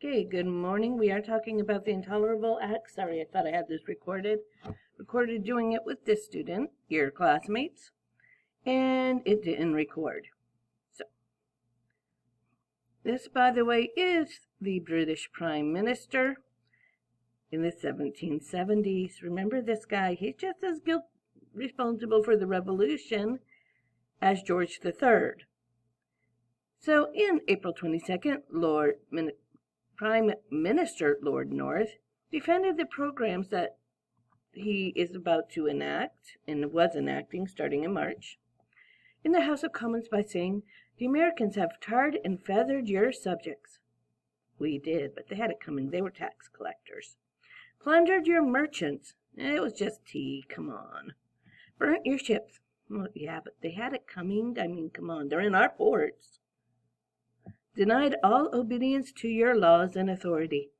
Okay, good morning. We are talking about the Intolerable Acts. Sorry, I thought I had this recorded. Recorded doing it with this student, your classmates, and it didn't record. So, this, by the way, is the British Prime Minister in the 1770s. Remember this guy? He's just as responsible for the revolution as George III. So, in April 22nd, Prime Minister Lord North defended the programs that he is about to enact and was enacting starting in March in the House of Commons by saying, "The Americans have tarred and feathered your subjects." We did, but they had it coming. They were tax collectors. "Plundered your merchants." It was just tea. Come on. "Burnt your ships." Well, yeah, but they had it coming. I mean, come on. They're in our ports. "Denied all obedience to your laws and authority."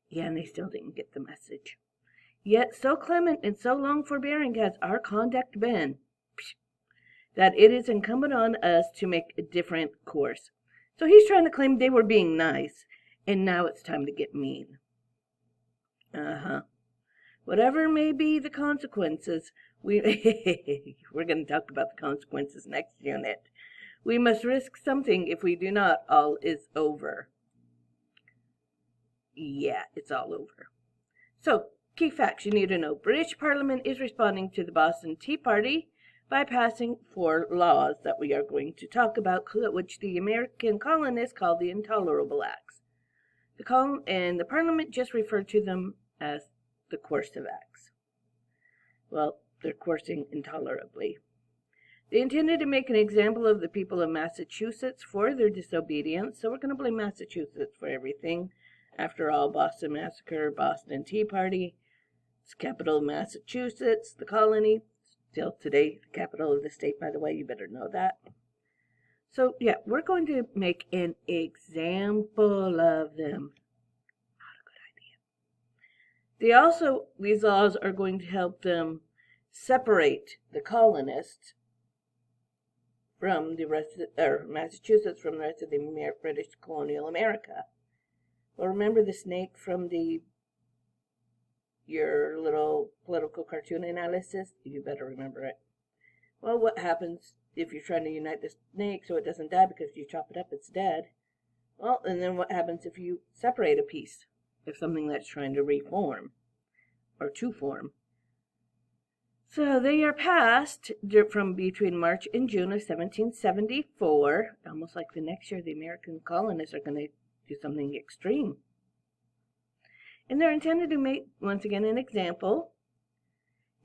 Yeah, and they still didn't get the message. "Yet so clement and so long forbearing has our conduct been, that it is incumbent on us to make a different course." So he's trying to claim they were being nice, and now it's time to get mean. Whatever may be the consequences, we're going to talk about the consequences next unit. "We must risk something. If we do not, all is over." Yeah, it's all over. So, key facts you need to know. British Parliament is responding to the Boston Tea Party by passing 4 laws that we are going to talk about, which the American colonists call the Intolerable Acts. The Parliament just referred to them as the coercive acts. Well, they're coercing intolerably. They intended to make an example of the people of Massachusetts for their disobedience, so we're going to blame Massachusetts for everything. After all, Boston Massacre, Boston Tea Party, it's capital of Massachusetts, the colony, still today the capital of the state, by the way, you better know that. So, yeah, we're going to make an example of them. Not a good idea. These laws are going to help them separate the colonists from the rest of, Massachusetts from the rest of the British colonial America. Well, remember the snake from your little political cartoon analysis? You better remember it. Well, what happens if you're trying to unite the snake so it doesn't die because if you chop it up, it's dead? Well, and then what happens if you separate a piece of something that's trying to reform or to form? So they are passed from between March and June of 1774. Almost like the next year, the American colonists are going to do something extreme. And they're intended to make, once again, an example.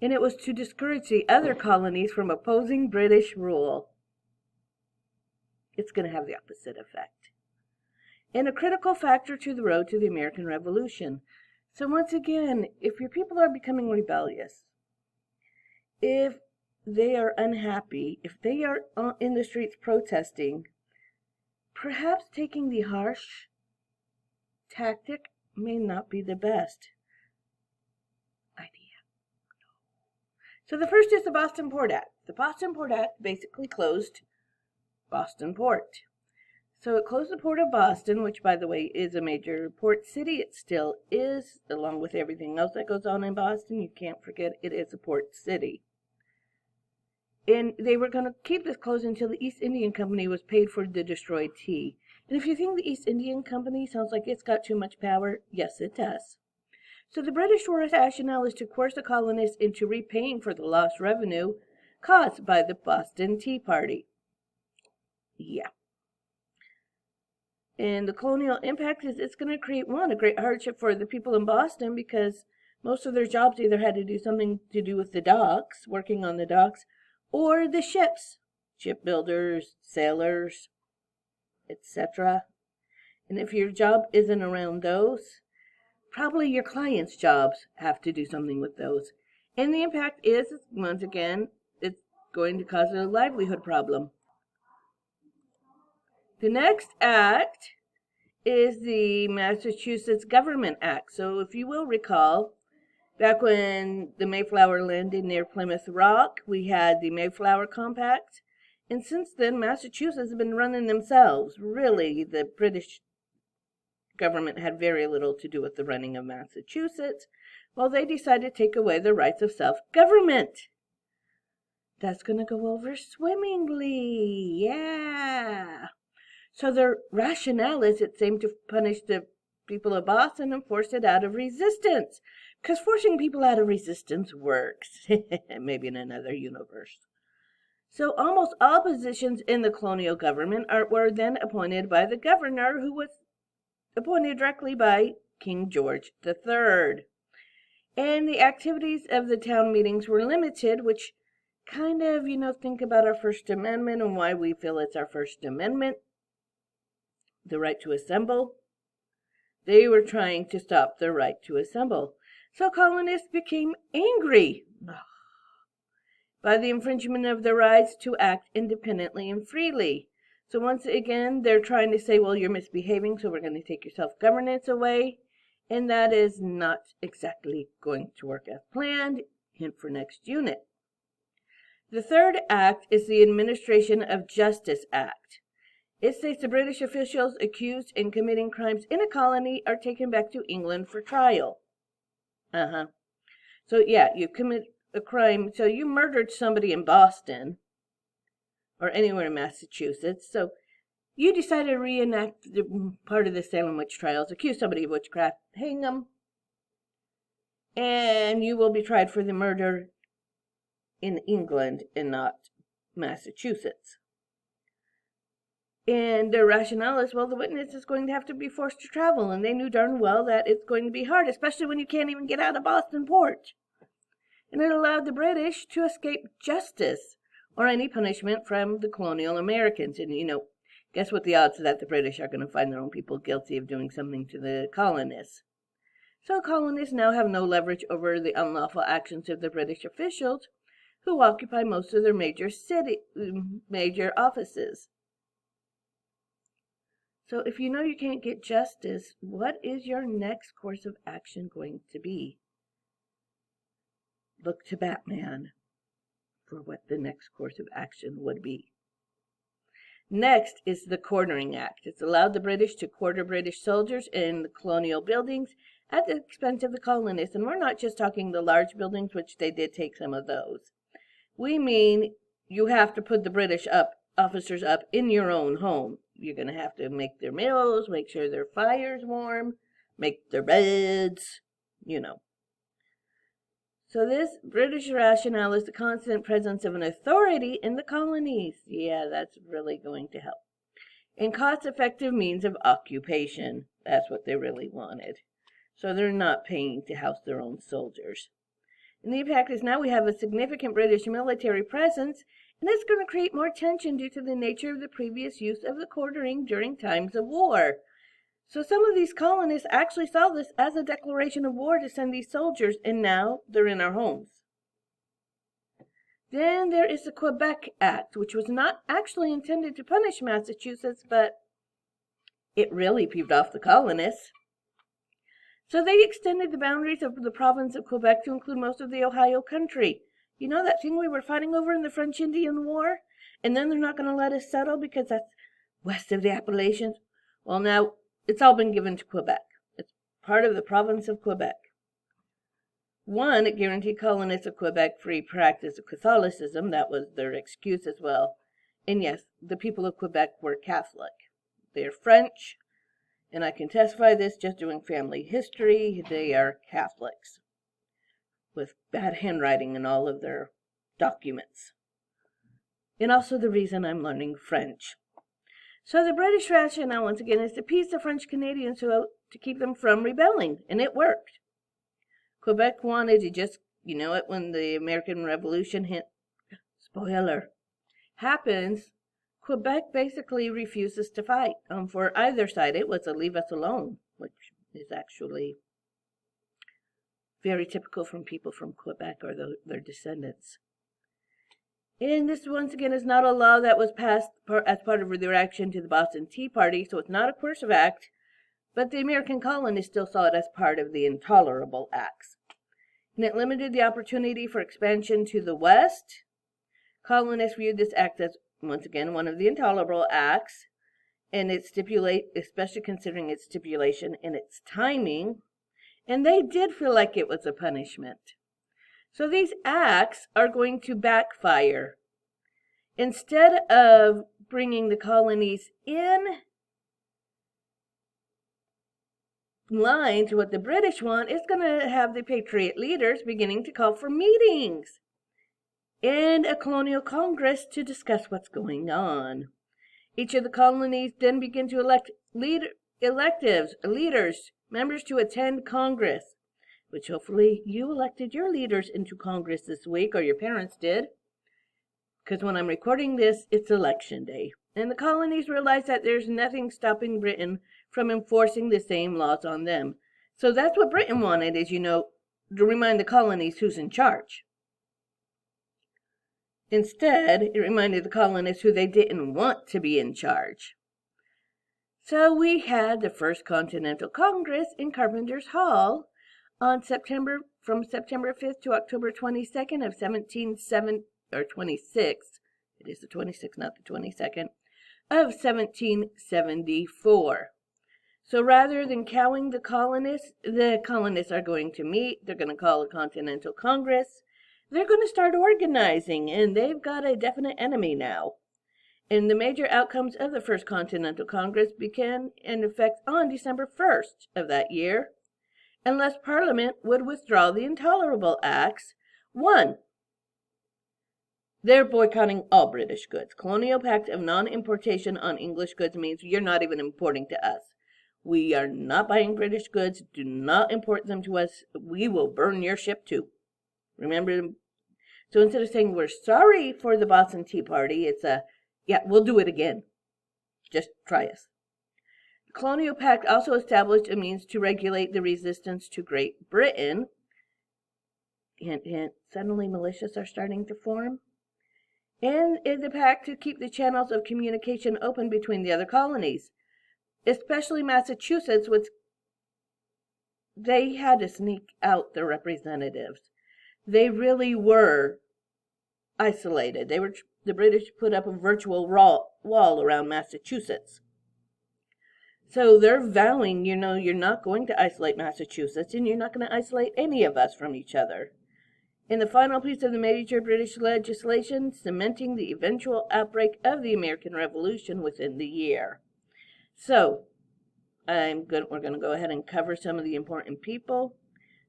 And it was to discourage the other colonies from opposing British rule. It's going to have the opposite effect. And a critical factor to the road to the American Revolution. So once again, if your people are becoming rebellious, if they are unhappy, if they are in the streets protesting, perhaps taking the harsh tactic may not be the best idea. So the first is the Boston Port Act. The Boston Port Act basically closed Boston Port. So it closed the port of Boston, which, by the way, is a major port city. It still is, along with everything else that goes on in Boston. You can't forget it is a port city. And they were going to keep this closed until the East Indian Company was paid for the destroyed tea. And if you think the East Indian Company sounds like it's got too much power, yes, it does. So the British rationale is to coerce the colonists into repaying for the lost revenue caused by the Boston Tea Party. Yeah. And the colonial impact is it's going to create, a great hardship for the people in Boston because most of their jobs either had to do something to do with the docks, working on the docks, or the ships, shipbuilders, sailors, etc. And if your job isn't around those, probably your clients' jobs have to do something with those. And the impact is, once again, it's going to cause a livelihood problem. The next act is the Massachusetts Government Act. So if you will recall, back when the Mayflower landed near Plymouth Rock, we had the Mayflower Compact. And since then, Massachusetts has been running themselves. Really, the British government had very little to do with the running of Massachusetts, well, they decided to take away the rights of self-government. That's going to go over swimmingly. Yeah. So their rationale is it seemed to punish the people of Boston and force it out of resistance. Because forcing people out of resistance works. Maybe in another universe. So almost all positions in the colonial government were then appointed by the governor, who was appointed directly by King George III. And the activities of the town meetings were limited, which kind of, think about our First Amendment and why we feel it's our First Amendment. The right to assemble. They were trying to stop the right to assemble. So colonists became angry by the infringement of their rights to act independently and freely. So once again, they're trying to say, well, you're misbehaving, so we're going to take your self-governance away. And that is not exactly going to work as planned. Hint for next unit. The third act is the Administration of Justice Act. It states the British officials accused in committing crimes in a colony are taken back to England for trial. So yeah, you commit a crime. So you murdered somebody in Boston or anywhere in Massachusetts. So you decided to reenact the part of the Salem witch trials, accuse somebody of witchcraft, hang them, and you will be tried for the murder in England and not Massachusetts. And their rationale is, well, the witness is going to have to be forced to travel, and they knew darn well that it's going to be hard, especially when you can't even get out of Boston Port. And it allowed the British to escape justice or any punishment from the colonial Americans. And, guess what the odds are that the British are going to find their own people guilty of doing something to the colonists? So colonists now have no leverage over the unlawful actions of the British officials who occupy most of their major offices. So if you know you can't get justice, what is your next course of action going to be? Look to Batman for what the next course of action would be. Next is the Quartering Act. It's allowed the British to quarter British soldiers in the colonial buildings at the expense of the colonists. And we're not just talking the large buildings, which they did take some of those. We mean you have to put the British officers up in your own home. You're going to have to make their meals, make sure their fire's warm, make their beds, So this British rationale is the constant presence of an authority in the colonies. Yeah, that's really going to help. And cost-effective means of occupation. That's what they really wanted. So they're not paying to house their own soldiers. And the impact is now we have a significant British military presence, and it's going to create more tension due to the nature of the previous use of the quartering during times of war. So some of these colonists actually saw this as a declaration of war to send these soldiers, and now they're in our homes. Then there is the Quebec Act, which was not actually intended to punish Massachusetts, but it really peeved off the colonists. So they extended the boundaries of the province of Quebec to include most of the Ohio country. You know that thing we were fighting over in the French Indian War? And then they're not going to let us settle because that's west of the Appalachians? Well, now it's all been given to Quebec. It's part of the province of Quebec. One, it guaranteed colonists of Quebec free practice of Catholicism. That was their excuse as well. And yes, the people of Quebec were Catholic. They're French. And I can testify this just doing family history. They are Catholics with bad handwriting in all of their documents. And also the reason I'm learning French. So the British rationale, once again, is to appease the French Canadians to keep them from rebelling. And it worked. Quebec wanted to just, when the American Revolution happens, Quebec basically refuses to fight. For either side, it was a leave us alone, which is actually very typical from people from Quebec or their descendants. And this, once again, is not a law that was passed as part of their reaction to the Boston Tea Party, so it's not a coercive act, but the American colonists still saw it as part of the Intolerable Acts. And it limited the opportunity for expansion to the West. Colonists viewed this act as, once again, one of the Intolerable Acts, and especially considering its stipulation and its timing, and they did feel like it was a punishment. So these acts are going to backfire. Instead of bringing the colonies in line to what the British want, it's going to have the Patriot leaders beginning to call for meetings and a colonial congress to discuss what's going on. Each of the colonies then begin to elect leaders, members to attend Congress, which hopefully you elected your leaders into Congress this week, or your parents did, because when I'm recording this, it's election day. And the colonies realize that there's nothing stopping Britain from enforcing the same laws on them. So that's what Britain wanted, is, to remind the colonies who's in charge. Instead, it reminded the colonists who they didn't want to be in charge. So we had the First Continental Congress in Carpenter's Hall on from September 5th to October 22nd of 26th. It is the 26th, not the 22nd, of 1774. So rather than cowing the colonists are going to meet. They're going to call a Continental Congress. They're going to start organizing, and they've got a definite enemy now. And the major outcomes of the First Continental Congress began in effect on December 1st of that year, unless Parliament would withdraw the Intolerable Acts. 1. They're boycotting all British goods. Colonial Pact of Non-Importation on English goods means you're not even importing to us. We are not buying British goods. Do not import them to us. We will burn your ship too. Remember? So instead of saying we're sorry for the Boston Tea Party, it's yeah, we'll do it again. Just try us. The Colonial Pact also established a means to regulate the resistance to Great Britain. Hint, hint, suddenly militias are starting to form. And in the pact to keep the channels of communication open between the other colonies, especially Massachusetts, which they had to sneak out their representatives. They really were isolated. The British put up a virtual wall around Massachusetts. So they're vowing, you're not going to isolate Massachusetts, and you're not going to isolate any of us from each other. In the final piece of the major British legislation, cementing the eventual outbreak of the American Revolution within the year. So, we're going to go ahead and cover some of the important people,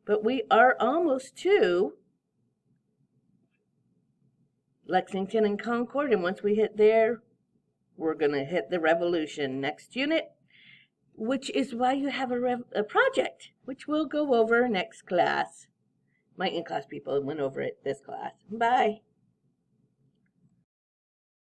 but we are almost to Lexington and Concord, and once we hit there, we're going to hit the Revolution. Next unit, which is why you have a project, which we'll go over next class. My in-class people went over it this class. Bye.